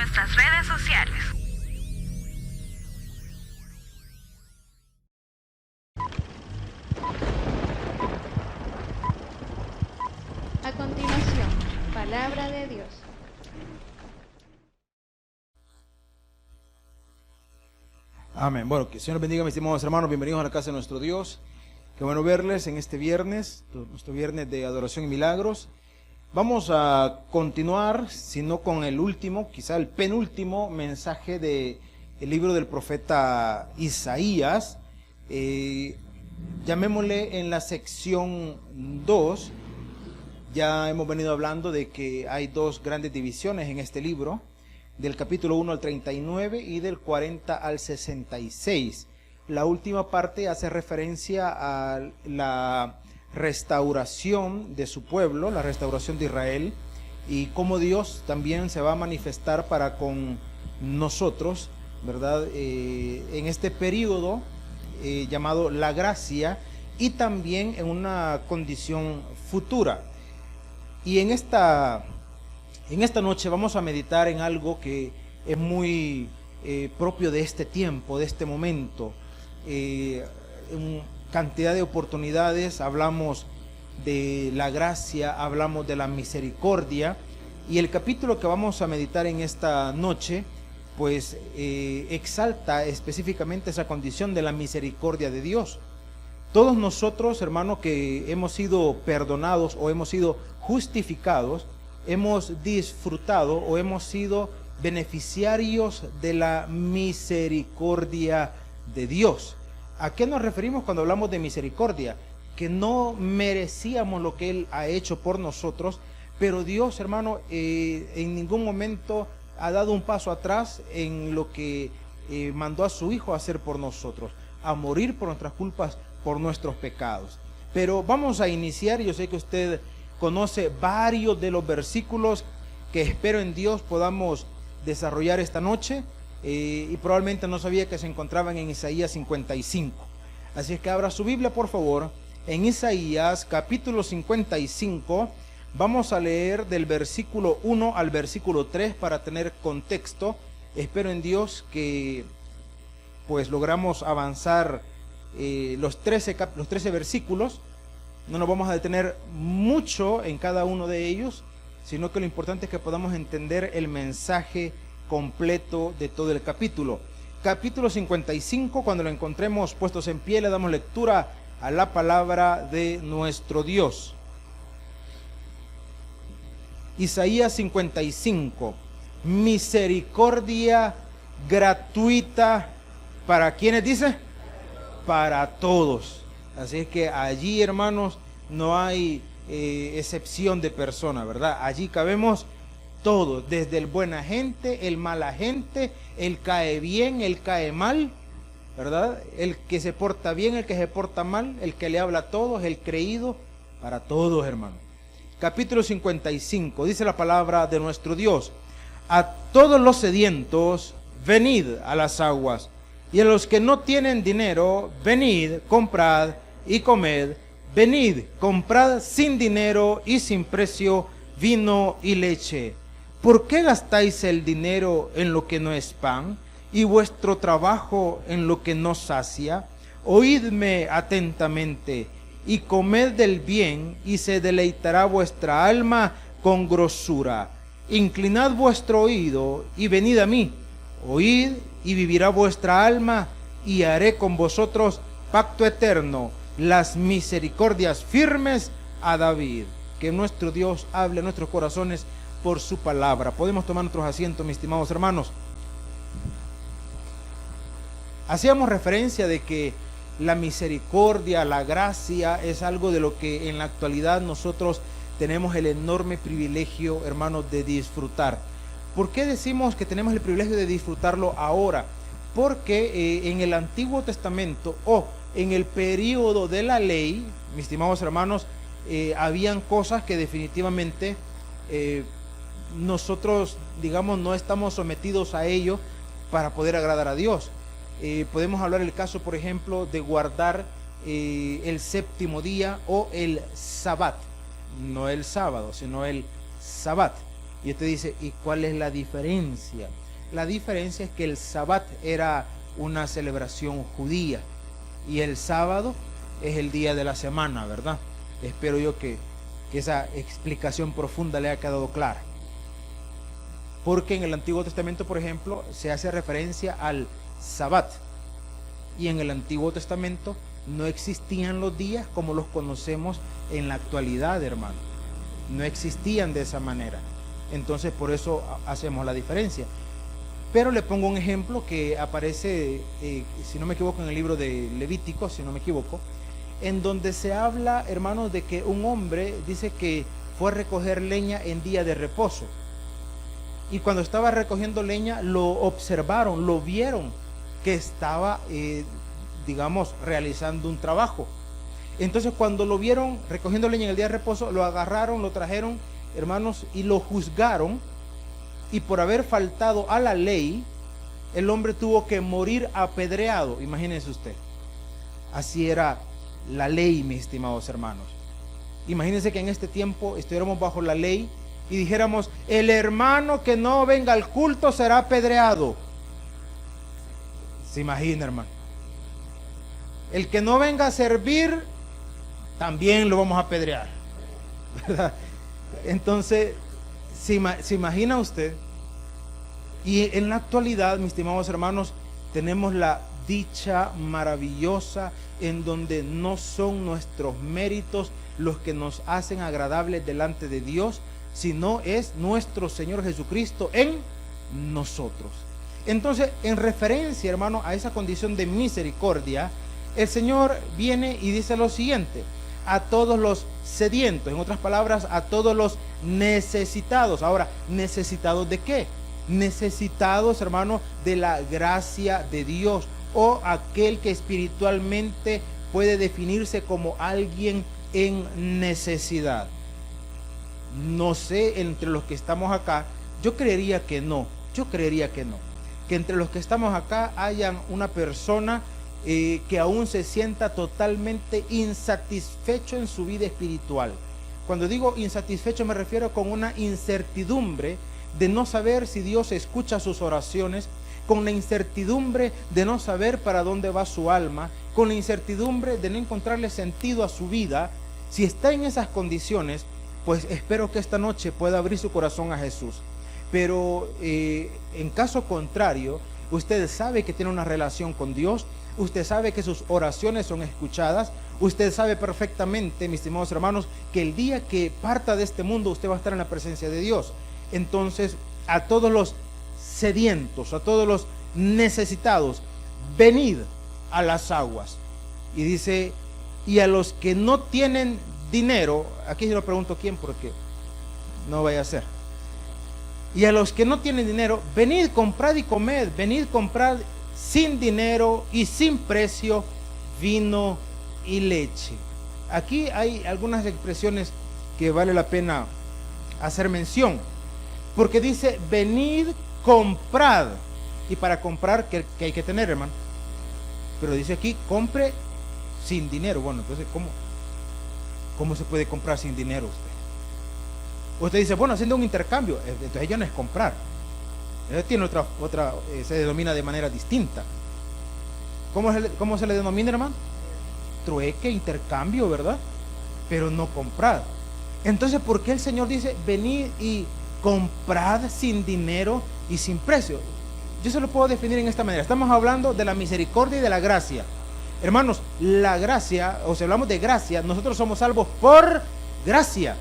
nuestras redes sociales. A continuación, palabra de Dios. Amén. Bueno, que el Señor bendiga, mis estimados hermanos. Bienvenidos a la casa de nuestro Dios. Qué bueno verles en este viernes, nuestro viernes de adoración y milagros. Vamos a continuar, si no con el último, quizá el penúltimo mensaje del libro del profeta Isaías. Llamémosle en la sección 2. Ya hemos venido hablando de que hay dos grandes divisiones en este libro, del capítulo 1 al 39 y del 40 al 66. La última parte hace referencia a la restauración de su pueblo, la restauración de Israel, y cómo Dios también se va a manifestar para con nosotros, ¿verdad? En este periodo llamado la gracia, y también en una condición futura. Y en esta noche vamos a meditar en algo que es muy propio de este tiempo, de este momento. En cantidad de oportunidades hablamos de la gracia, hablamos de la misericordia, y el capítulo que vamos a meditar en esta noche pues exalta específicamente esa condición de la misericordia de Dios. Todos nosotros, hermanos, que hemos sido perdonados o hemos sido justificados, hemos disfrutado o hemos sido beneficiarios de la misericordia de Dios. ¿A qué nos referimos cuando hablamos de misericordia? Que no merecíamos lo que Él ha hecho por nosotros, pero Dios, hermano, en ningún momento ha dado un paso atrás en lo que mandó a su Hijo a hacer por nosotros, a morir por nuestras culpas, por nuestros pecados. Pero vamos a iniciar. Yo sé que usted conoce varios de los versículos que espero en Dios podamos desarrollar esta noche, y probablemente no sabía que se encontraban en Isaías 55. Así es que abra su Biblia, por favor, en Isaías capítulo 55. Vamos a leer del versículo 1 al versículo 3 para tener contexto. Espero en Dios que pues logramos avanzar los 13 versículos. No nos vamos a detener mucho en cada uno de ellos, sino que lo importante es que podamos entender el mensaje completo de todo el capítulo. Capítulo 55, cuando lo encontremos puestos en pie, le damos lectura a la palabra de nuestro Dios. Isaías 55, misericordia gratuita, ¿para quiénes dice? Para todos. Así es que allí, hermanos, no hay excepción de persona, ¿verdad? Allí cabemos todos, desde el buena gente, el mala gente, el cae bien, el cae mal, ¿verdad? El que se porta bien, el que se porta mal, el que le habla a todos, el creído, para todos, hermanos. Capítulo 55, dice la palabra de nuestro Dios: a todos los sedientos, venid a las aguas, y a los que no tienen dinero, venid, comprad y comed. Venid, comprad sin dinero y sin precio vino y leche. ¿Por qué gastáis el dinero en lo que no es pan, y vuestro trabajo en lo que no sacia? Oídme atentamente, y comed del bien, y se deleitará vuestra alma con grosura. Inclinad vuestro oído, y venid a mí. Oíd, y vivirá vuestra alma, y haré con vosotros pacto eterno, las misericordias firmes a David. Que nuestro Dios hable a nuestros corazones por su palabra. Podemos tomar nuestros asientos, mis estimados hermanos. Hacíamos referencia de que la misericordia, la gracia, es algo de lo que en la actualidad nosotros tenemos el enorme privilegio, hermanos, de disfrutar. ¿Por qué decimos que tenemos el privilegio de disfrutarlo ahora? Porque en el Antiguo Testamento o en el periodo de la ley, mis estimados hermanos, habían cosas que definitivamente nosotros, digamos, no estamos sometidos a ello para poder agradar a Dios. Podemos hablar el caso, por ejemplo, de guardar el séptimo día o el Sabbat, no el sábado, sino el Sabbat. Y usted dice, ¿y cuál es la diferencia? La diferencia es que el Sabbat era una celebración judía y el sábado es el día de la semana, ¿verdad? Espero yo que esa explicación profunda le haya quedado clara. Porque en el Antiguo Testamento, por ejemplo, se hace referencia al Sabbat. Y en el Antiguo Testamento no existían los días como los conocemos en la actualidad, hermano. No existían de esa manera. Entonces, por eso hacemos la diferencia. Pero le pongo un ejemplo que aparece, si no me equivoco, en el libro de Levítico, si no me equivoco, en donde se habla, hermanos, de que un hombre dice que fue a recoger leña en día de reposo. Y cuando estaba recogiendo leña, lo observaron, lo vieron, que estaba, digamos, realizando un trabajo. Entonces, cuando lo vieron recogiendo leña en el día de reposo, lo agarraron, lo trajeron, hermanos, y lo juzgaron. Y por haber faltado a la ley, el hombre tuvo que morir apedreado. Imagínense usted. Así era la ley, mis estimados hermanos. Imagínense que en este tiempo estuviéramos bajo la ley y dijéramos, el hermano que no venga al culto será apedreado. Se imagina, hermano. El que no venga a servir, también lo vamos a apedrear, ¿verdad? Entonces, se imagina usted. Y en la actualidad, mis estimados hermanos, tenemos la dicha maravillosa en donde no son nuestros méritos los que nos hacen agradables delante de Dios, sino es nuestro Señor Jesucristo en nosotros. Entonces, en referencia, hermano, a esa condición de misericordia, el Señor viene y dice lo siguiente: a todos los sedientos, en otras palabras, a todos los necesitados. Ahora, ¿necesitados de qué? Necesitados, hermano, de la gracia de Dios, o aquel que espiritualmente puede definirse como alguien en necesidad. No sé, entre los que estamos acá, yo creería que no, que entre los que estamos acá hayan una persona que aún se sienta totalmente insatisfecho en su vida espiritual. Cuando digo insatisfecho me refiero con una incertidumbre de no saber si Dios escucha sus oraciones, con la incertidumbre de no saber para dónde va su alma, con la incertidumbre de no encontrarle sentido a su vida. Si está en esas condiciones, pues espero que esta noche pueda abrir su corazón a Jesús. Pero en caso contrario, usted sabe que tiene una relación con Dios, usted sabe que sus oraciones son escuchadas, usted sabe perfectamente, mis estimados hermanos, que el día que parta de este mundo usted va a estar en la presencia de Dios. Entonces, a todos los sedientos, a todos los necesitados, venid a las aguas. Y dice, y a los que no tienen dinero, aquí yo le pregunto quién, porque no vaya a ser. Y a los que no tienen dinero, venid, comprad y comed, venid, comprad sin dinero y sin precio vino y leche. Aquí hay algunas expresiones que vale la pena hacer mención, porque dice, venid, comprad. Y para comprar, ¿qué hay que tener, hermano? Pero dice aquí, compre sin dinero. Bueno, entonces, ¿cómo se puede comprar sin dinero usted? Usted dice, bueno, haciendo un intercambio, entonces ya no es comprar. Tiene otra se denomina de manera distinta. ¿Cómo se le denomina, hermano? Trueque, intercambio, ¿verdad? Pero no comprar. Entonces, ¿por qué el Señor dice, venid y comprad sin dinero y sin precio? Yo se lo puedo definir en esta manera. Estamos hablando de la misericordia y de la gracia. Hermanos, la gracia, o si hablamos de gracia, nosotros somos salvos por gracia.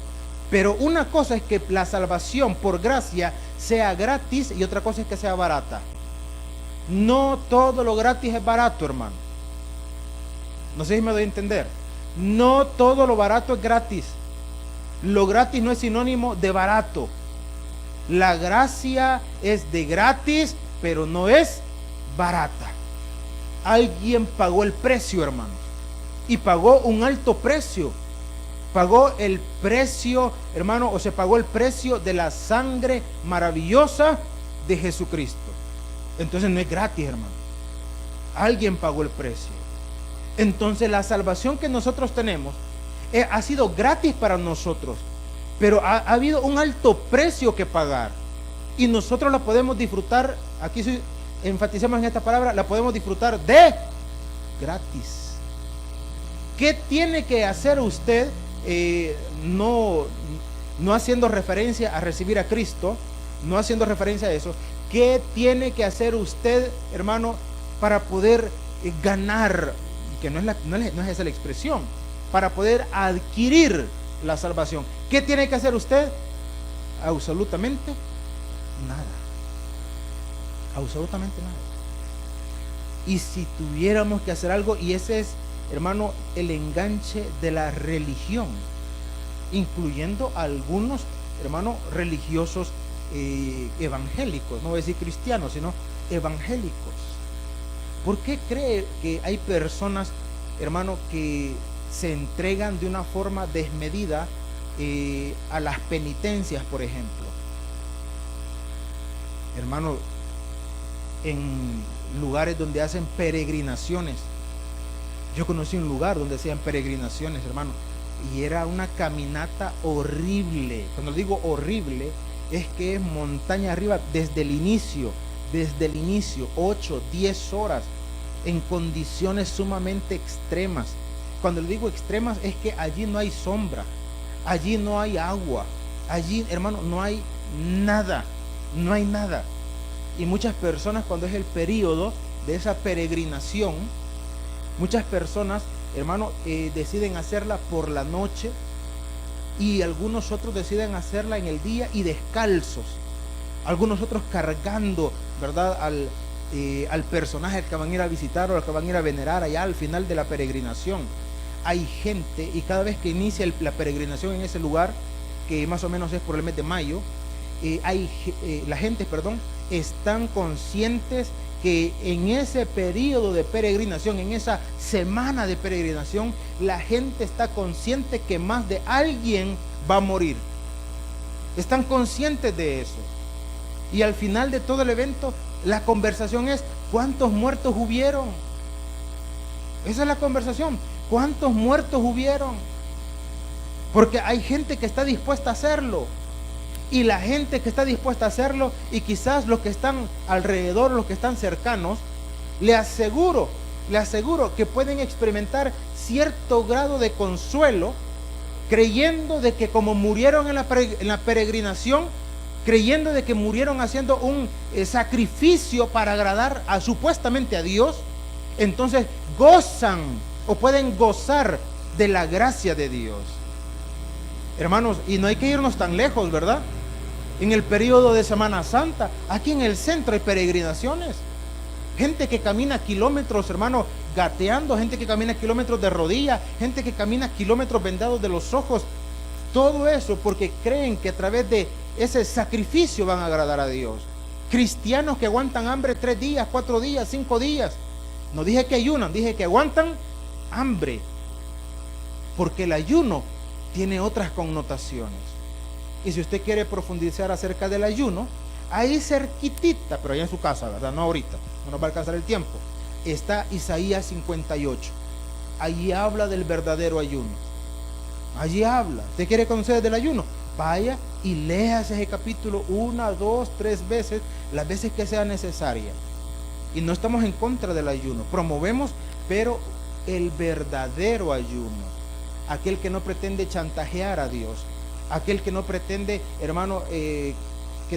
Pero una cosa es que la salvación por gracia sea gratis y otra cosa es que sea barata. No todo lo gratis es barato, hermano. No sé si me doy a entender. No todo lo barato es gratis. Lo gratis no es sinónimo de barato. La gracia es de gratis, pero no es barata. Alguien pagó el precio, hermano. Y pagó un alto precio. Pagó el precio, hermano, o se pagó el precio de la sangre maravillosa de Jesucristo. Entonces no es gratis, hermano. Alguien pagó el precio. Entonces la salvación que nosotros tenemos ha sido gratis para nosotros, pero ha habido un alto precio que pagar. Y nosotros la podemos disfrutar, aquí enfatizamos en esta palabra, la podemos disfrutar de gratis. ¿Qué tiene que hacer usted? No haciendo referencia a recibir a Cristo, no haciendo referencia a eso. ¿Qué tiene que hacer usted, hermano, para poder ganar? Que no es esa la expresión. Para poder adquirir la salvación. ¿Qué tiene que hacer usted? Absolutamente nada. Absolutamente nada. Y si tuviéramos que hacer algo, y ese es, hermano, el enganche de la religión, incluyendo algunos, hermanos, religiosos evangélicos, no voy a decir cristianos, sino evangélicos. ¿Por qué cree que hay personas, hermano, que se entregan de una forma desmedida a las penitencias, por ejemplo? Hermano, en lugares donde hacen peregrinaciones. Yo conocí un lugar donde hacían peregrinaciones, hermano, y era una caminata horrible. Cuando digo horrible, es que es montaña arriba desde el inicio, 8, 10 horas, en condiciones sumamente extremas. Cuando le digo extremas, es que allí no hay sombra, allí no hay agua, allí, hermano, no hay nada. Y muchas personas, cuando es el periodo de esa peregrinación, muchas personas, hermano, deciden hacerla por la noche, y algunos otros deciden hacerla en el día y descalzos. Algunos otros cargando, ¿verdad?, al personaje al que van a ir a visitar o al que van a ir a venerar allá al final de la peregrinación. Hay gente, y cada vez que inicia la peregrinación en ese lugar, que más o menos es por el mes de mayo, la gente, están conscientes que en ese periodo de peregrinación, en esa semana de peregrinación, la gente está consciente que más de alguien va a morir. Están conscientes de eso. Y al final de todo el evento, la conversación es: ¿cuántos muertos hubieron? Esa es la conversación. ¿Cuántos muertos hubieron? Porque hay gente que está dispuesta a hacerlo. Y la gente que está dispuesta a hacerlo, y quizás los que están alrededor, los que están cercanos, le aseguro que pueden experimentar cierto grado de consuelo, creyendo de que como murieron en la peregrinación, creyendo de que murieron haciendo un sacrificio para agradar supuestamente a Dios, entonces gozan o pueden gozar de la gracia de Dios. Hermanos, y no hay que irnos tan lejos, ¿verdad? En el periodo de Semana Santa, aquí en el centro hay peregrinaciones. Gente que camina kilómetros, hermano, gateando, gente que camina kilómetros de rodillas, gente que camina kilómetros vendados de los ojos. Todo eso porque creen que a través de ese sacrificio van a agradar a Dios. Cristianos que aguantan hambre 3 días, 4 días, 5 días. No dije que ayunan, dije que aguantan hambre. Porque el ayuno tiene otras connotaciones. Y si usted quiere profundizar acerca del ayuno, ahí cerquitita, pero allá en su casa, ¿verdad? No ahorita, no nos va a alcanzar el tiempo, está Isaías 58. Allí habla del verdadero ayuno. Allí habla. ¿Usted quiere conocer del ayuno? Vaya y lea ese capítulo 1, 2, 3 veces, las veces que sea necesaria. Y no estamos en contra del ayuno, promovemos, pero el verdadero ayuno, aquel que no pretende chantajear a Dios, aquel que no pretende, hermano, que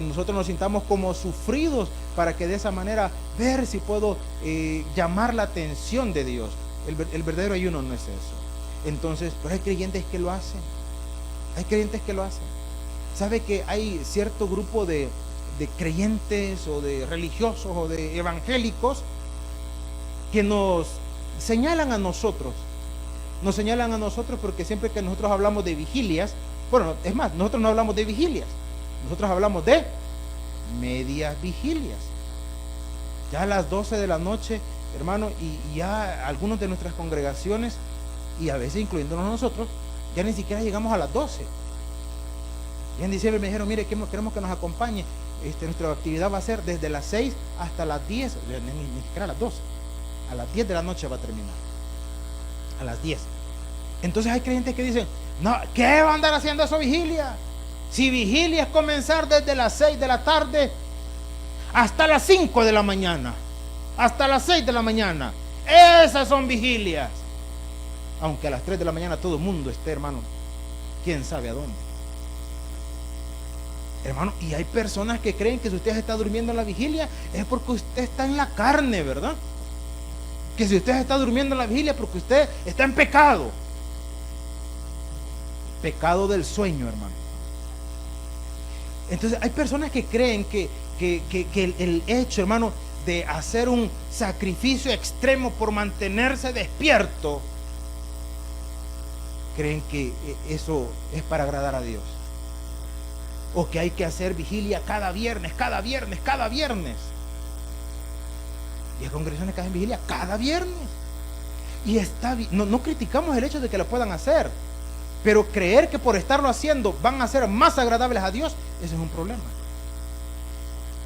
nosotros nos sintamos como sufridos para que de esa manera ver si puedo llamar la atención de Dios. El verdadero ayuno no es eso. Entonces, pero hay creyentes que lo hacen. Hay creyentes que lo hacen. ¿Sabe que hay cierto grupo de creyentes o de religiosos o de evangélicos que nos señalan a nosotros? Nos señalan a nosotros porque siempre que nosotros hablamos de vigilias, bueno, es más, nosotros no hablamos de vigilias, nosotros hablamos de medias vigilias. Ya a las 12 de la noche, hermano, y ya algunos de nuestras congregaciones, y a veces incluyéndonos nosotros, ya ni siquiera llegamos a las 12. Y en diciembre me dijeron: mire, queremos que nos acompañe, nuestra actividad va a ser desde las 6 hasta las 10, ni siquiera a las 12, a las 10 de la noche va a terminar, a las 10. Entonces hay creyentes que dicen: no, ¿qué va a andar haciendo eso vigilia? Si vigilia es comenzar desde las 6 de la tarde hasta las 5 de la mañana, hasta las 6 de la mañana, esas son vigilias. Aunque a las 3 de la mañana todo el mundo esté, hermano, quién sabe a dónde. Hermano, y hay personas que creen que si usted está durmiendo en la vigilia es porque usted está en la carne, ¿verdad? Que si usted está durmiendo en la vigilia es porque usted está en pecado. Pecado del sueño, hermano. Entonces hay personas que creen que el hecho, hermano, de hacer un sacrificio extremo por mantenerse despierto, creen que eso es para agradar a Dios. O que hay que hacer vigilia cada viernes. Y hay congregaciones que hacen vigilia cada viernes. Y está bien. No criticamos el hecho de que lo puedan hacer. Pero creer que por estarlo haciendo van a ser más agradables a Dios, ese es un problema.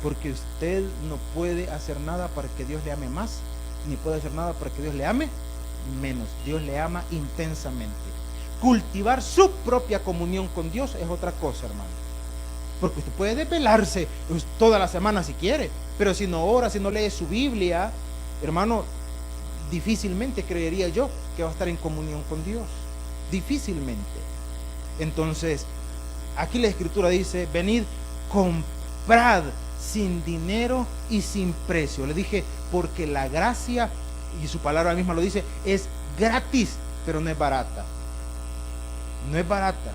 Porque usted no puede hacer nada para que Dios le ame más, ni puede hacer nada para que Dios le ame menos. Dios le ama intensamente. Cultivar su propia comunión con Dios es otra cosa, hermano. Porque usted puede desvelarse toda la semana si quiere, pero si no ora, si no lee su Biblia, hermano, difícilmente creería yo que va a estar en comunión con Dios. Difícilmente. Entonces, aquí la Escritura dice: venid, comprad sin dinero y sin precio. Le dije, porque la gracia, y su palabra misma lo dice, es gratis, pero no es barata. No es barata.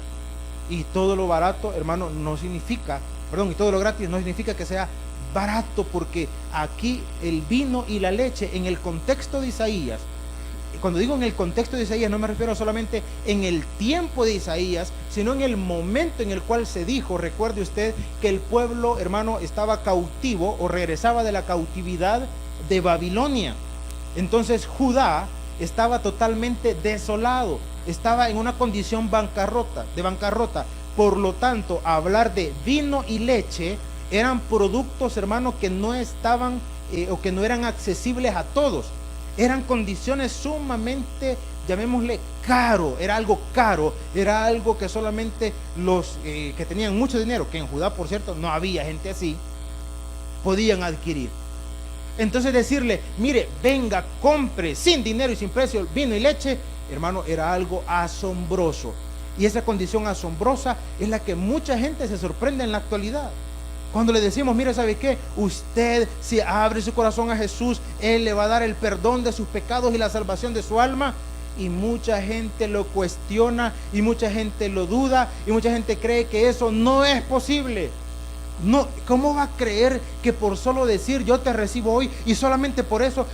Y todo lo barato, hermano, y todo lo gratis no significa que sea barato, porque aquí el vino y la leche, en el contexto de Isaías, cuando digo en el contexto de Isaías, no me refiero solamente en el tiempo de Isaías, sino en el momento en el cual se dijo, recuerde usted, que el pueblo, hermano, estaba cautivo o regresaba de la cautividad de Babilonia. Entonces Judá estaba totalmente desolado, estaba en una condición de bancarrota. Por lo tanto, hablar de vino y leche eran productos, hermano, que no estaban o que no eran accesibles a todos. Eran condiciones sumamente, llamémosle, caro. Era algo caro, era algo que solamente los que tenían mucho dinero, que en Judá, por cierto, no había gente así, podían adquirir. Entonces decirle, mire, venga, compre sin dinero y sin precio vino y leche, hermano, era algo asombroso. Y esa condición asombrosa es la que mucha gente se sorprende en la actualidad. Cuando le decimos, mire, ¿sabe qué? Usted, si abre su corazón a Jesús, Él le va a dar el perdón de sus pecados y la salvación de su alma. Y mucha gente lo cuestiona, y mucha gente lo duda, y mucha gente cree que eso no es posible. No, ¿cómo va a creer que por solo decir yo te recibo hoy y solamente por eso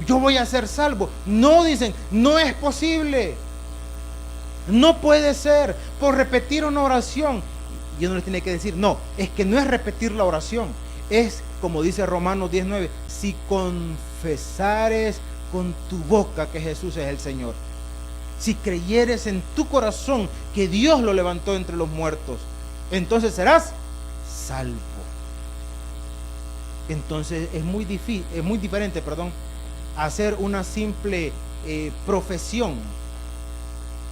yo voy a ser salvo? No, dicen, no es posible. No puede ser por repetir una oración. Y uno les tiene que decir, no, es que no es repetir la oración. Es como dice Romanos 19, si confesares con tu boca que Jesús es el Señor, si creyeres en tu corazón que Dios lo levantó entre los muertos, entonces serás salvo. Entonces es muy diferente, hacer una simple profesión,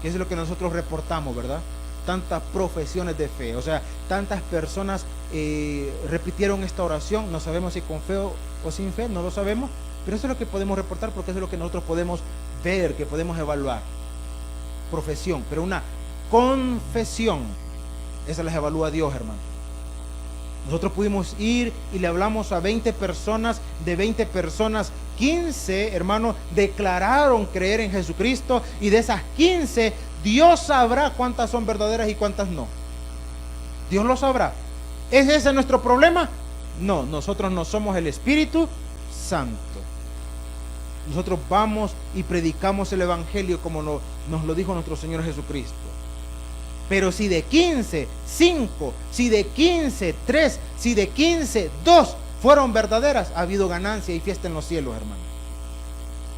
que es lo que nosotros reportamos, ¿verdad? Tantas profesiones de fe, o sea, tantas personas repitieron esta oración, no sabemos si con fe o sin fe, no lo sabemos, pero eso es lo que podemos reportar, porque eso es lo que nosotros podemos ver, que podemos evaluar. Profesión, pero una confesión, esa las evalúa Dios, hermano. Nosotros pudimos ir y le hablamos a 20 personas, de 20 personas, 15, hermano, declararon creer en Jesucristo, y de esas 15, Dios sabrá cuántas son verdaderas y cuántas no. Dios lo sabrá. ¿Es ese nuestro problema? No, nosotros no somos el Espíritu Santo. Nosotros vamos y predicamos el Evangelio como nos lo dijo nuestro Señor Jesucristo. Pero si de 15, 5, si de 15, 3, si de 15, 2 fueron verdaderas, ha habido ganancia y fiesta en los cielos, hermano.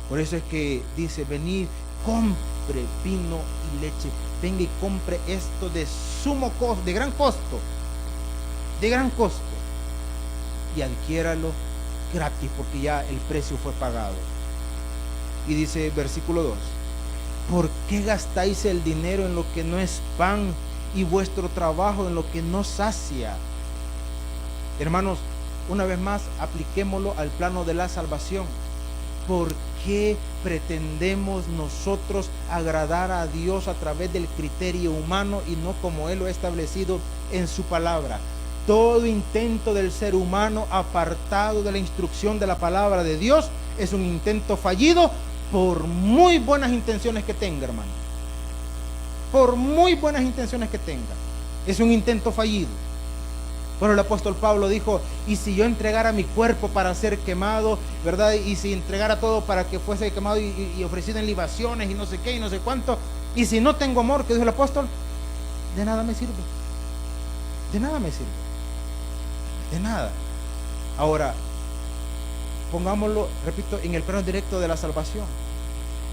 Por eso es que dice, venid, compre vino y leche, venga y compre esto de sumo costo, de gran costo, y adquiéralo gratis, porque ya el precio fue pagado. Y dice versículo 2, ¿por qué gastáis el dinero en lo que no es pan y vuestro trabajo en lo que no sacia. Hermanos, una vez más, apliquémoslo al plano de la salvación. ¿Por qué pretendemos nosotros agradar a Dios a través del criterio humano y no como Él lo ha establecido en su palabra? Todo intento del ser humano apartado de la instrucción de la palabra de Dios es un intento fallido, por muy buenas intenciones que tenga, hermano. Por muy buenas intenciones que tenga, es un intento fallido. Bueno, el apóstol Pablo dijo, y si yo entregara mi cuerpo para ser quemado, ¿verdad? Y si entregara todo para que fuese quemado y ofrecido en libaciones y no sé qué y no sé cuánto, y si no tengo amor, que dijo el apóstol, de nada me sirve. De nada me sirve. De nada. Ahora, pongámoslo, repito, en el plano directo de la salvación.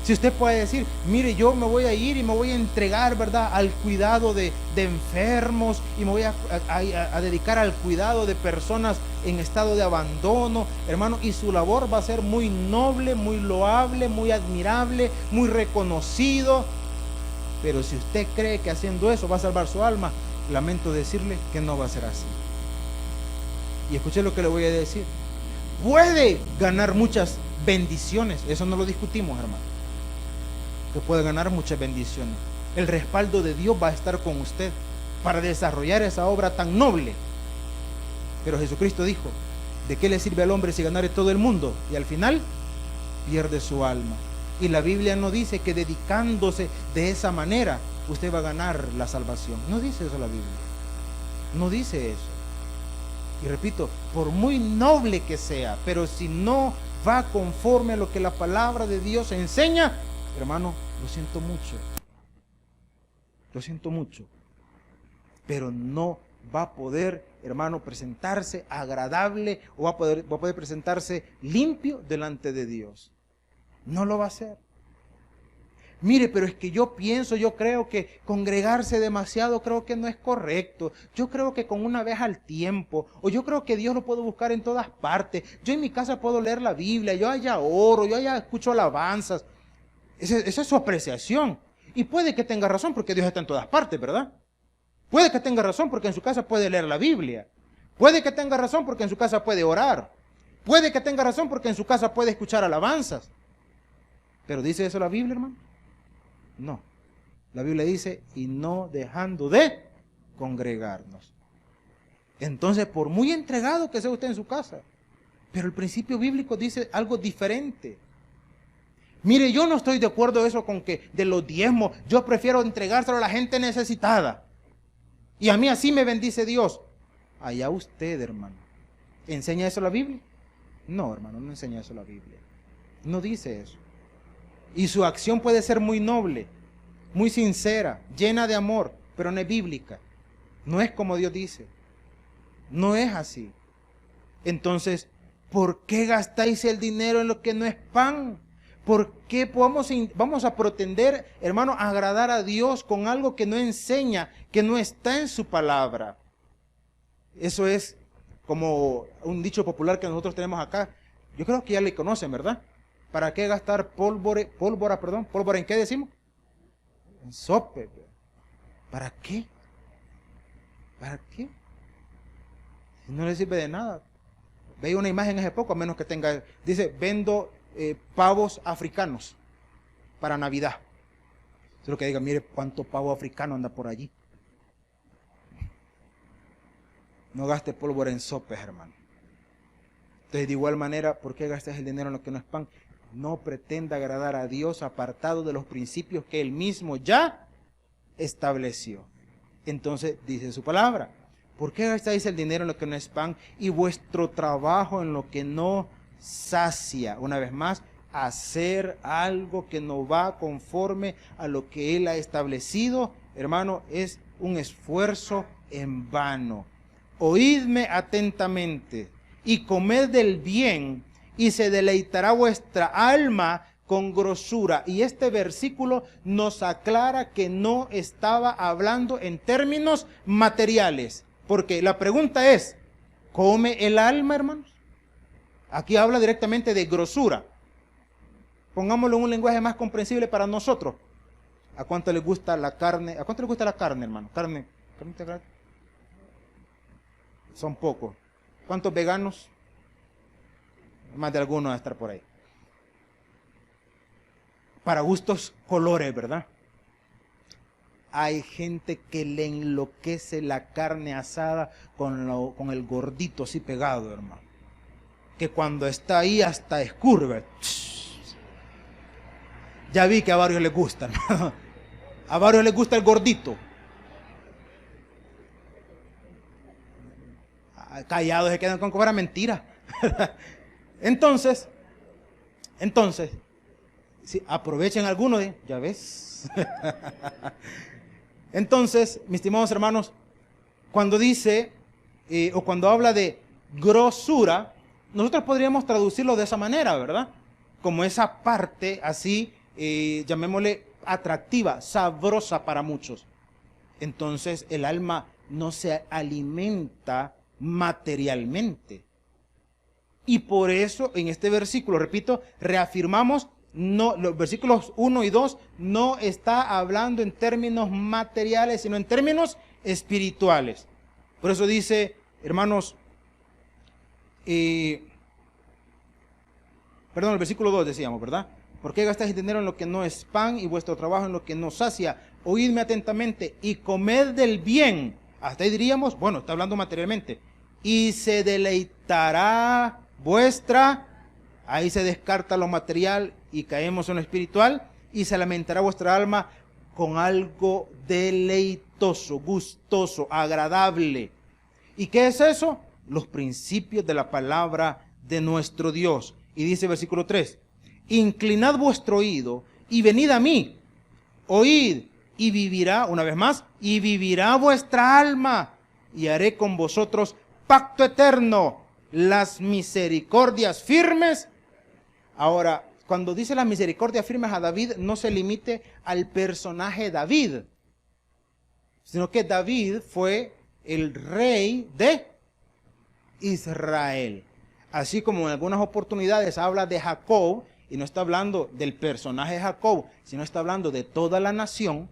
Si usted puede decir, mire, yo me voy a ir y me voy a entregar, ¿verdad?, al cuidado de enfermos, y me voy a dedicar al cuidado de personas en estado de abandono, hermano, y su labor va a ser muy noble, muy loable, muy admirable, muy reconocido. Pero si usted cree que haciendo eso va a salvar su alma, lamento decirle que no va a ser así. Y escuche lo que le voy a decir. Puede ganar muchas bendiciones, eso no lo discutimos, hermano. Que puede ganar muchas bendiciones. El respaldo de Dios va a estar con usted para desarrollar esa obra tan noble. Pero Jesucristo dijo, ¿de qué le sirve al hombre si ganare todo el mundo y al final pierde su alma? Y la Biblia no dice que dedicándose de esa manera usted va a ganar la salvación. No dice eso la Biblia. No dice eso. Y repito, por muy noble que sea, pero si no va conforme a lo que la palabra de Dios enseña, hermano, lo siento mucho, pero no va a poder, hermano, presentarse agradable, o va a poder presentarse limpio delante de Dios. No lo va a hacer. Mire, pero es que yo creo que congregarse demasiado creo que no es correcto. Yo creo que con una vez al tiempo, o yo creo que Dios lo puedo buscar en todas partes. Yo en mi casa puedo leer la Biblia, yo allá oro, yo allá escucho alabanzas. Esa es su apreciación. Y puede que tenga razón porque Dios está en todas partes, ¿verdad? Puede que tenga razón porque en su casa puede leer la Biblia. Puede que tenga razón porque en su casa puede orar. Puede que tenga razón porque en su casa puede escuchar alabanzas. ¿Pero dice eso la Biblia, hermano? No. La Biblia dice, y no dejando de congregarnos. Entonces, por muy entregado que sea usted en su casa, pero el principio bíblico dice algo diferente. Mire, yo no estoy de acuerdo eso con que de los diezmos, yo prefiero entregárselo a la gente necesitada. Y a mí así me bendice Dios. Allá usted, hermano. ¿Enseña eso la Biblia? No, hermano, no enseña eso la Biblia. No dice eso. Y su acción puede ser muy noble, muy sincera, llena de amor, pero no es bíblica. No es como Dios dice. No es así. Entonces, ¿por qué gastáis el dinero en lo que no es pan? ¿Por qué vamos a pretender, hermano, agradar a Dios con algo que no enseña, que no está en su palabra? Eso es como un dicho popular que nosotros tenemos acá. Yo creo que ya le conocen, ¿verdad? ¿Para qué gastar pólvora, ¿Pólvora en qué decimos? En sope. ¿Para qué? ¿Para qué? No le sirve de nada. Veía una imagen hace poco, a menos que tenga, dice, vendo pavos africanos para Navidad. Solo que diga, mire cuánto pavo africano anda por allí. No gaste pólvora en sopes, hermano. Entonces, de igual manera, ¿por qué gastas el dinero en lo que no es pan? No pretenda agradar a Dios apartado de los principios que Él mismo ya estableció. Entonces, dice su palabra, ¿por qué gastáis el dinero en lo que no es pan y vuestro trabajo en lo que no sacia? Una vez más, hacer algo que no va conforme a lo que Él ha establecido, hermano, es un esfuerzo en vano. Oídme atentamente y comed del bien, y se deleitará vuestra alma con grosura. Y este versículo nos aclara que no estaba hablando en términos materiales, porque la pregunta es, ¿come el alma, hermanos? Aquí habla directamente de grosura. Pongámoslo en un lenguaje más comprensible para nosotros. ¿A cuánto les gusta la carne? ¿A cuánto les gusta la carne, hermano? Carne. Son pocos. ¿Cuántos veganos? Más de algunos a estar por ahí. Para gustos, colores, ¿verdad? Hay gente que le enloquece la carne asada con el gordito así pegado, hermano. Que cuando está ahí hasta escurre. Ya vi que a varios les gusta, hermano. A varios les gusta el gordito. Callados se quedan con que fuera mentira. Entonces, si aprovechen alguno de, ya ves. Entonces, mis estimados hermanos, cuando dice o cuando habla de grosura, nosotros podríamos traducirlo de esa manera, ¿verdad? Como esa parte así, llamémosle atractiva, sabrosa para muchos. Entonces, el alma no se alimenta materialmente. Y por eso en este versículo, repito, reafirmamos, no, los versículos 1 y 2 no está hablando en términos materiales, sino en términos espirituales. Por eso dice, hermanos, el versículo 2 decíamos, ¿verdad? ¿Por qué gastáis dinero en lo que no es pan y vuestro trabajo en lo que no sacia? Oídme atentamente y comed del bien. Hasta ahí diríamos, bueno, está hablando materialmente. Y se deleitará vuestra, ahí se descarta lo material y caemos en lo espiritual, y se lamentará vuestra alma con algo deleitoso, gustoso, agradable. ¿Y qué es eso? Los principios de la palabra de nuestro Dios. Y dice versículo 3, inclinad vuestro oído y venid a mí, oíd y vivirá, una vez más, y vivirá vuestra alma, y haré con vosotros pacto eterno, las misericordias firmes. Ahora, cuando dice las misericordias firmes a David, no se limite al personaje David, sino que David fue el rey de Israel. Así como en algunas oportunidades habla de Jacob, y no está hablando del personaje Jacob, sino está hablando de toda la nación.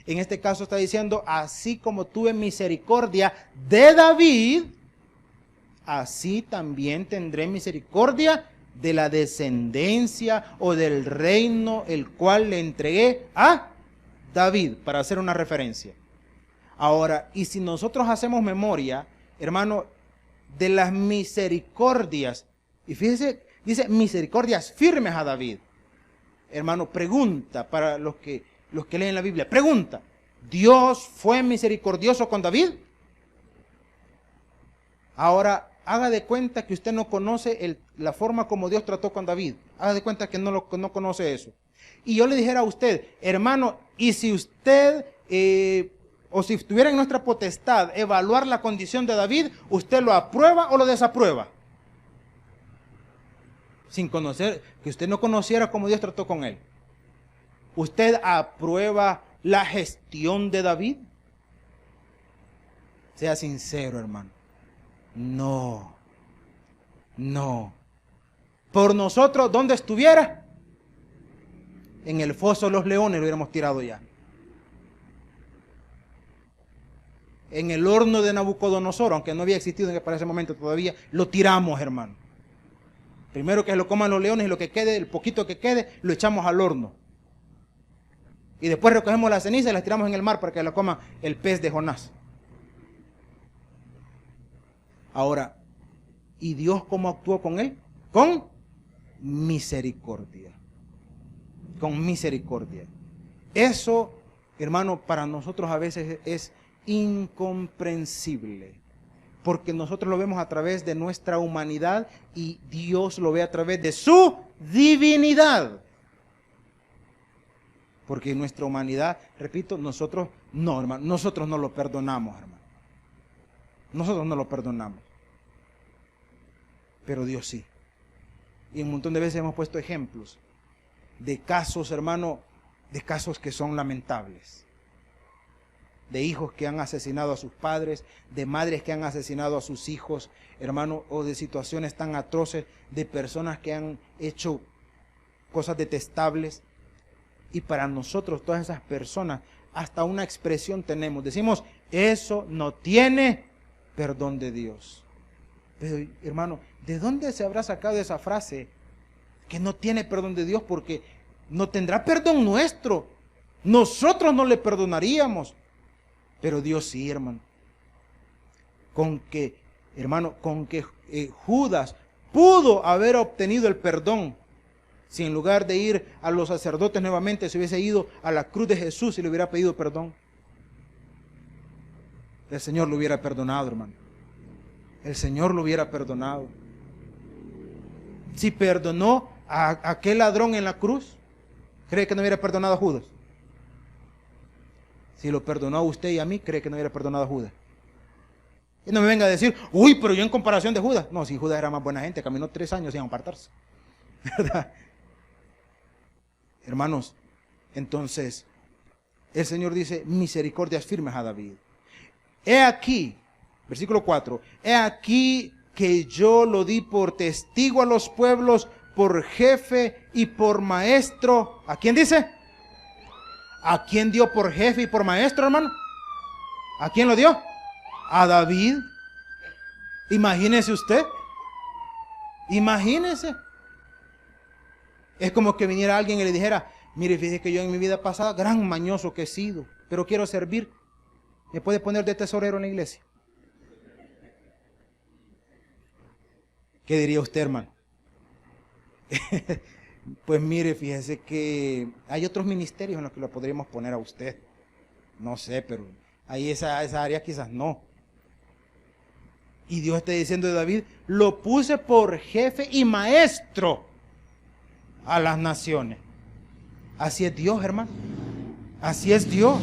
En este caso está diciendo, así como tuve misericordia de David, así también tendré misericordia de la descendencia o del reino el cual le entregué a David, para hacer una referencia. Ahora, y si nosotros hacemos memoria, hermano, de las misericordias, y fíjese, dice misericordias firmes a David. Hermano, pregunta para los que leen la Biblia, pregunta, ¿Dios fue misericordioso con David? Ahora, haga de cuenta que usted no conoce la forma como Dios trató con David. Haga de cuenta que no conoce eso. Y yo le dijera a usted, hermano, y si usted, o si estuviera en nuestra potestad evaluar la condición de David, ¿usted lo aprueba o lo desaprueba? Sin conocer, que usted no conociera cómo Dios trató con él. ¿Usted aprueba la gestión de David? Sea sincero, hermano. No. Por nosotros, ¿dónde estuviera? En el foso de los leones lo hubiéramos tirado ya. En el horno de Nabucodonosor, aunque no había existido para ese momento todavía, lo tiramos, hermano. Primero que lo coman los leones y lo que quede, el poquito que quede, lo echamos al horno. Y después recogemos las cenizas y las tiramos en el mar para que lo coma el pez de Jonás. Ahora, ¿y Dios cómo actuó con él? Con misericordia. Con misericordia. Eso, hermano, para nosotros a veces es incomprensible. Porque nosotros lo vemos a través de nuestra humanidad y Dios lo ve a través de su divinidad. Porque en nuestra humanidad, repito, nosotros no, hermano, nosotros no lo perdonamos, hermano. Nosotros no lo perdonamos. Pero Dios sí. Y un montón de veces hemos puesto ejemplos de casos, hermano, de casos que son lamentables. De hijos que han asesinado a sus padres, de madres que han asesinado a sus hijos, hermano, o de situaciones tan atroces, de personas que han hecho cosas detestables. Y para nosotros, todas esas personas, hasta una expresión tenemos. Decimos, eso no tiene perdón de Dios. Pero hermano, ¿de dónde se habrá sacado esa frase? Que no tiene perdón de Dios, porque no tendrá perdón nuestro. Nosotros no le perdonaríamos. Pero Dios sí, hermano. Con que Judas pudo haber obtenido el perdón, si en lugar de ir a los sacerdotes nuevamente se hubiese ido a la cruz de Jesús y le hubiera pedido perdón, el Señor lo hubiera perdonado, hermano. El Señor lo hubiera perdonado. Si perdonó a aquel ladrón en la cruz, ¿cree que no hubiera perdonado a Judas? Si lo perdonó a usted y a mí, ¿cree que no hubiera perdonado a Judas? Y no me venga a decir, uy, pero yo en comparación de Judas. No, si Judas era más buena gente, caminó 3 años sin apartarse. ¿Verdad? Hermanos, entonces, el Señor dice, misericordias firmes a David. He aquí, versículo 4, he aquí que yo lo di por testigo a los pueblos, por jefe y por maestro. ¿A quién dice? ¿A quién dio por jefe y por maestro, hermano? ¿A quién lo dio? A David. Imagínese usted. Imagínese. Es como que viniera alguien y le dijera, mire, fíjese que yo en mi vida pasada, gran mañoso que he sido, pero quiero servir. ¿Me puede poner de tesorero en la iglesia? ¿Qué diría usted, hermano? Pues mire, fíjese que hay otros ministerios en los que lo podríamos poner a usted. No sé, pero ahí esa área quizás no. Y Dios está diciendo de David, lo puse por jefe y maestro a las naciones. Así es Dios, hermano. Así es Dios.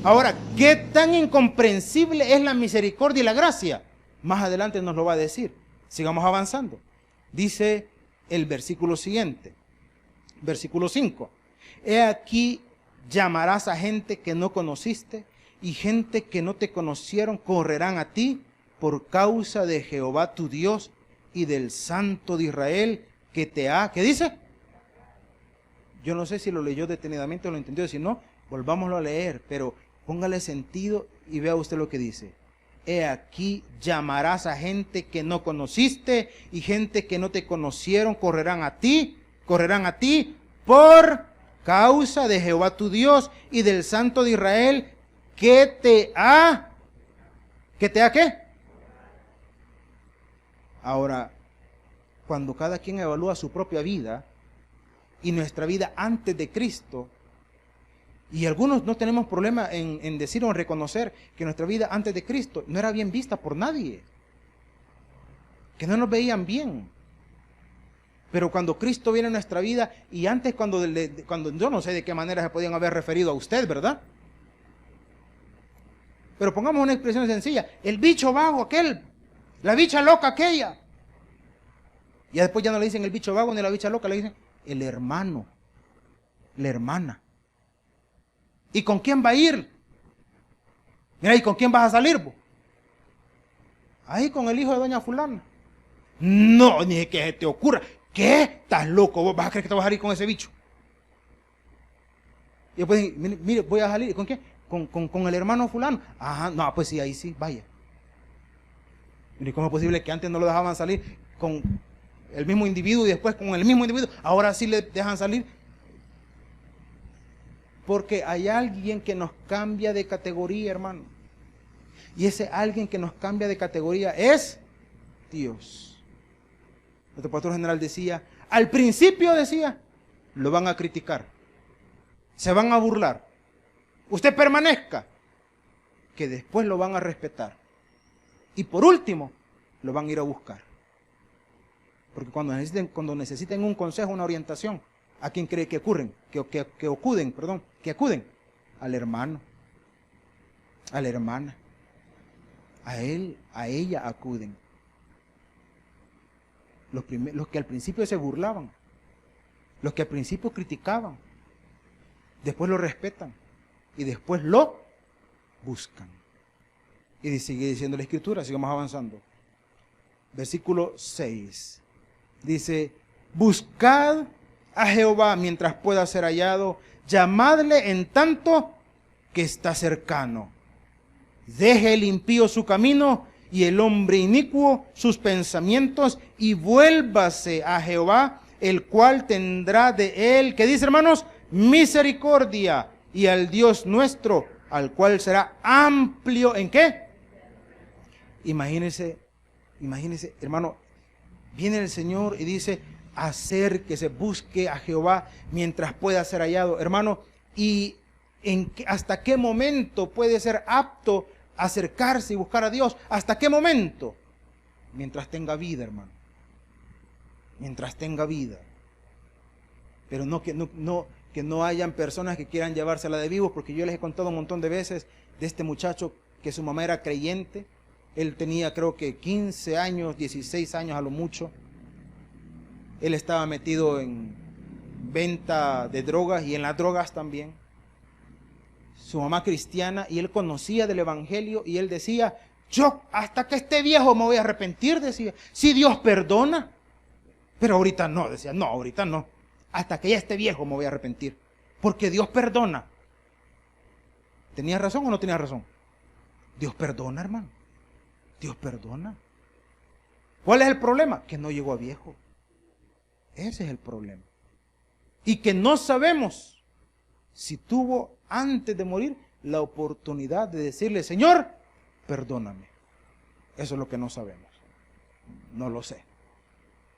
Ahora, ¿qué tan incomprensible es la misericordia y la gracia? Más adelante nos lo va a decir. Sigamos avanzando. Dice el versículo siguiente, versículo 5. He aquí llamarás a gente que no conociste, y gente que no te conocieron correrán a ti por causa de Jehová tu Dios y del Santo de Israel que te ha... ¿Qué dice? Yo no sé si lo leyó detenidamente o lo entendió. Si no, volvámoslo a leer, pero póngale sentido y vea usted lo que dice. He aquí llamarás a gente que no conociste, y gente que no te conocieron correrán a ti por causa de Jehová tu Dios y del Santo de Israel que te ha... ¿Que te ha qué? Ahora, cuando cada quien evalúa su propia vida y nuestra vida antes de Cristo, y algunos no tenemos problema en decir o en reconocer que nuestra vida antes de Cristo no era bien vista por nadie, que no nos veían bien. Pero cuando Cristo viene a nuestra vida, y antes cuando yo no sé de qué manera se podían haber referido a usted, ¿verdad? Pero pongamos una expresión sencilla, el bicho vago aquel, la bicha loca aquella. Y después ya no le dicen el bicho vago ni la bicha loca, le dicen el hermano, la hermana. ¿Y con quién va a ir? Mira, ¿y con quién vas a salir, vos? Ahí con el hijo de doña fulana. No, ni que se te ocurra. ¿Qué? ¿Estás loco? ¿Vos vas a creer que te vas a ir con ese bicho? Y después, mire, voy a salir. ¿Con quién? Con el hermano fulano. Ajá, no, pues sí, ahí sí, vaya. Mire, ¿cómo es posible que antes no lo dejaban salir con el mismo individuo y después con el mismo individuo? Ahora sí le dejan salir. Porque hay alguien que nos cambia de categoría, hermano. Y ese alguien que nos cambia de categoría es Dios. Nuestro pastor general decía, al principio decía, lo van a criticar, se van a burlar. Usted permanezca, que después lo van a respetar. Y por último, lo van a ir a buscar. Porque cuando necesiten un consejo, una orientación, ¿a quién cree que acuden? Que acuden al hermano, a la hermana, a él, a ella acuden. Los que al principio se burlaban, los que al principio criticaban, después lo respetan y después lo buscan. Y sigue diciendo la Escritura, sigamos avanzando. Versículo 6 dice, buscad a Jehová mientras pueda ser hallado, llamadle en tanto que está cercano. Deje el impío su camino y el hombre inicuo sus pensamientos, y vuélvase a Jehová, el cual tendrá de él, ¿qué dice, hermanos? Misericordia, y al Dios nuestro, al cual será amplio, ¿en qué? Imagínense, hermano, viene el Señor y dice, acérquese, busque a Jehová mientras pueda ser hallado, hermano, y ¿hasta qué momento puede ser apto acercarse y buscar a Dios? ¿Hasta qué momento? Mientras tenga vida, hermano. Mientras tenga vida. Pero que no hayan personas que quieran llevársela de vivos, porque yo les he contado un montón de veces de este muchacho que su mamá era creyente. Él tenía, creo que 15 años, 16 años a lo mucho. Él estaba metido en venta de drogas y en las drogas también. Su mamá cristiana, y él conocía del evangelio, y él decía, yo hasta que esté viejo me voy a arrepentir, decía, si Dios perdona. Pero ahorita no, decía, no, ahorita no. Hasta que ya esté viejo me voy a arrepentir, porque Dios perdona. ¿Tenía razón o no tenía razón? Dios perdona, hermano. Dios perdona. ¿Cuál es el problema? Que no llegó a viejo. Ese es el problema. Y que no sabemos si tuvo antes de morir la oportunidad de decirle, Señor, perdóname. Eso es lo que no sabemos. No lo sé.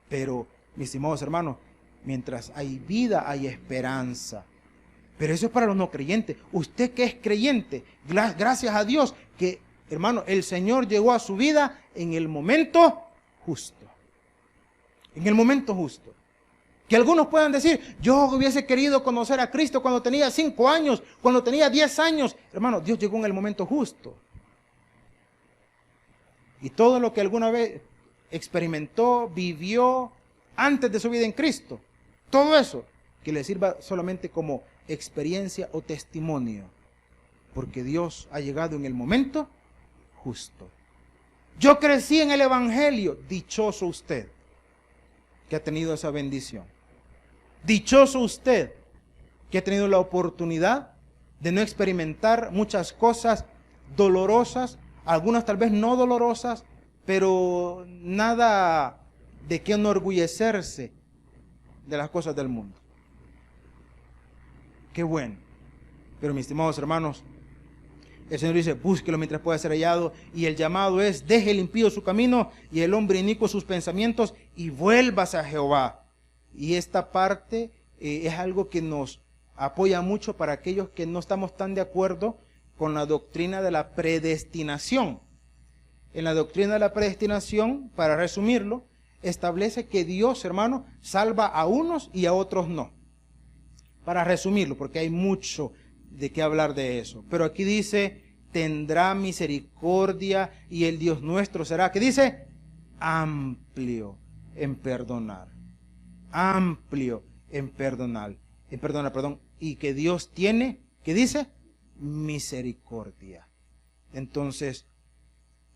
Pero, mis estimados hermanos, mientras hay vida, hay esperanza. Pero eso es para los no creyentes. Usted que es creyente, gracias a Dios que, hermano, el Señor llegó a su vida en el momento justo. En el momento justo. Que algunos puedan decir, yo hubiese querido conocer a Cristo cuando tenía 5 años, cuando tenía 10 años. Hermano, Dios llegó en el momento justo. Y todo lo que alguna vez experimentó, vivió antes de su vida en Cristo, todo eso, que le sirva solamente como experiencia o testimonio. Porque Dios ha llegado en el momento justo. Yo crecí en el evangelio, dichoso usted que ha tenido esa bendición. Dichoso usted que ha tenido la oportunidad de no experimentar muchas cosas dolorosas, algunas tal vez no dolorosas, pero nada de qué enorgullecerse de las cosas del mundo. Qué bueno. Pero mis estimados hermanos, el Señor dice, búsquelo mientras pueda ser hallado, y el llamado es, deje el impío su camino y el hombre inicuo sus pensamientos, y vuélvase a Jehová. Y esta parte es algo que nos apoya mucho para aquellos que no estamos tan de acuerdo con la doctrina de la predestinación. En la doctrina de la predestinación, para resumirlo, establece que Dios, hermano, salva a unos y a otros no. Para resumirlo, porque hay mucho de qué hablar de eso. Pero aquí dice, tendrá misericordia y el Dios nuestro será, ¿qué dice? Amplio en perdonar. Amplio en perdonar. Y que Dios tiene, ¿qué dice? Misericordia. Entonces,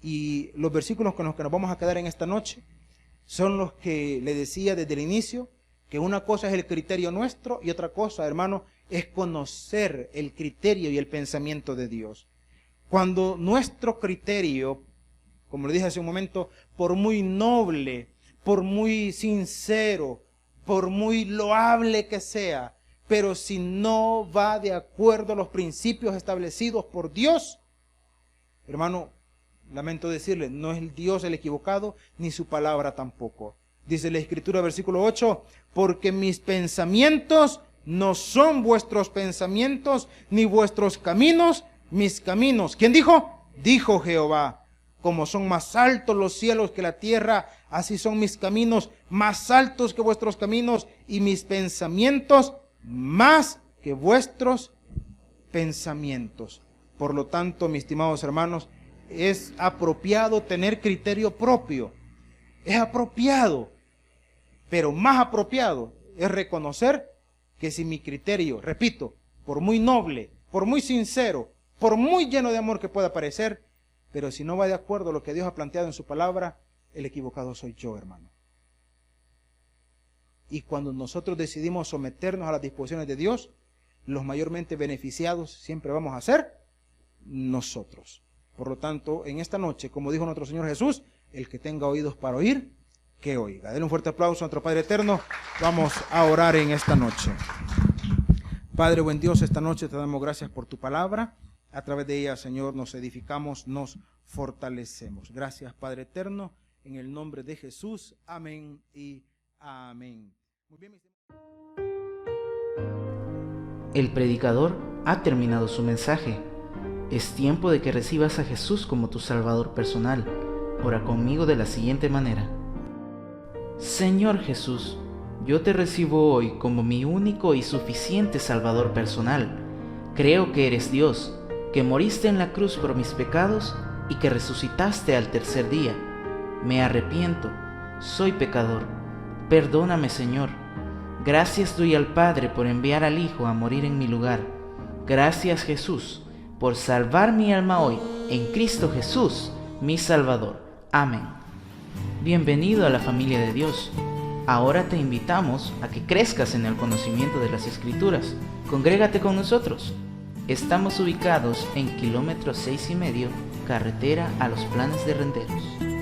y los versículos con los que nos vamos a quedar en esta noche son los que le decía desde el inicio, que una cosa es el criterio nuestro y otra cosa, hermano, es conocer el criterio y el pensamiento de Dios. Cuando nuestro criterio, como le dije hace un momento, por muy noble, por muy sincero, por muy loable que sea, pero si no va de acuerdo a los principios establecidos por Dios, hermano, lamento decirle, no es el Dios el equivocado, ni su palabra tampoco. Dice la Escritura, versículo 8, porque mis pensamientos no son vuestros pensamientos, ni vuestros caminos, mis caminos. ¿Quién dijo? Dijo Jehová. Como son más altos los cielos que la tierra, así son mis caminos más altos que vuestros caminos, y mis pensamientos más que vuestros pensamientos. Por lo tanto, mis estimados hermanos, es apropiado tener criterio propio. Es apropiado. Pero más apropiado es reconocer que si mi criterio, repito, por muy noble, por muy sincero, por muy lleno de amor que pueda parecer, pero si no va de acuerdo a lo que Dios ha planteado en su palabra, el equivocado soy yo, hermano. Y cuando nosotros decidimos someternos a las disposiciones de Dios, los mayormente beneficiados siempre vamos a ser nosotros. Por lo tanto, en esta noche, como dijo nuestro Señor Jesús, el que tenga oídos para oír, que oiga. Denle un fuerte aplauso a nuestro Padre Eterno. Vamos a orar en esta noche. Padre buen Dios, esta noche te damos gracias por tu palabra. A través de ella, Señor, nos edificamos, nos fortalecemos. Gracias, Padre Eterno, en el nombre de Jesús. Amén y amén. Muy bien, mis El predicador ha terminado su mensaje. Es tiempo de que recibas a Jesús como tu Salvador personal. Ora conmigo de la siguiente manera. Señor Jesús, yo te recibo hoy como mi único y suficiente Salvador personal. Creo que eres Dios, que moriste en la cruz por mis pecados y que resucitaste al tercer día. Me arrepiento, soy pecador. Perdóname, Señor. Gracias doy al Padre por enviar al Hijo a morir en mi lugar. Gracias, Jesús, por salvar mi alma hoy en Cristo Jesús, mi Salvador. Amén. Bienvenido a la familia de Dios. Ahora te invitamos a que crezcas en el conocimiento de las Escrituras. Congrégate con nosotros. Estamos ubicados en kilómetro 6,5, carretera a Los Planes de Renderos.